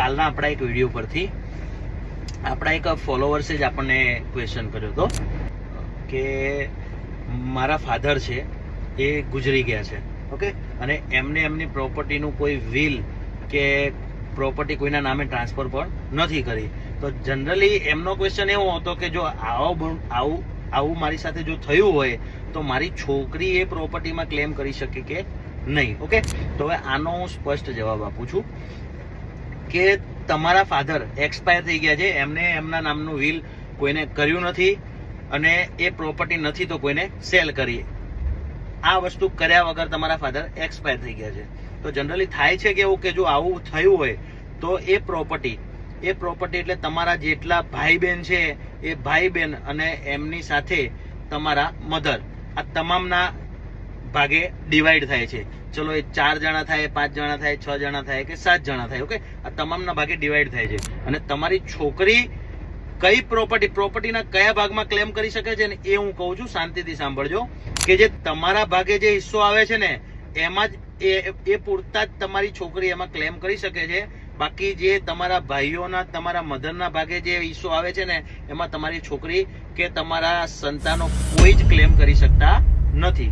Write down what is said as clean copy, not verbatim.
કાલના આપણા એક વિડીયો પરથી આપણા એક ફોલોવર્સે જ આપણને ક્વેશ્ચન કર્યો હતો કે મારા ફાધર છે એ ગુજરી ગયા છે, ઓકે, અને એમને એમની પ્રોપર્ટીનું કોઈ વિલ કે પ્રોપર્ટી કોઈના નામે ટ્રાન્સફર પણ નથી કરી. તો જનરલી એમનો ક્વેશ્ચન એવો હતો કે જો આવું મારી સાથે જો થયું હોય તો મારી છોકરી એ પ્રોપર્ટીમાં ક્લેમ કરી શકે કે નહીં. ઓકે, તો હવે આનો હું સ્પષ્ટ જવાબ આપું છું કે તમારા ફાધર એક્સપાયર થઈ ગયા છે, એમને એમના નામનું વિલ કોઈને કર્યું નથી અને એ પ્રોપર્ટી નથી તો કોઈને સેલ કરી. આ વસ્તુ કર્યા વગર તમારા ફાધર એક્સપાયર થઈ ગયા છે. તો જનરલી થાય છે કે એવું કે જો આવું થયું હોય તો એ પ્રોપર્ટી એટલે તમારા જેટલા ભાઈ બહેન છે એ ભાઈ બહેન અને એમની સાથે તમારા મધર, આ તમામના ભાગે ડિવાઈડ થાય છે. ચલો એ 4 જણા થાય, 5 જણા થાય, 6 જણા થાય કે 7 જણા થાય, ઓકે, આ તમામના ભાગે ડિવાઈડ થાય છે. અને તમારી છોકરી કઈ પ્રોપર્ટીના કયા ભાગમાં ક્લેમ કરી શકે છે ને એ હું કહું છું, શાંતિથી સાંભળજો. કે જે તમારા ભાગે જે હિસ્સો આવે છે ને એમાં જ એ પૂરતા જ તમારી છોકરી એમાં ક્લેમ કરી શકે છે. બાકી જે તમારા ભાઈઓના, તમારા મધરના ભાગે જે હિસ્સો આવે છે ને એમાં તમારી છોકરી કે તમારા સંતાનો કોઈ જ ક્લેમ કરી શકતા નથી.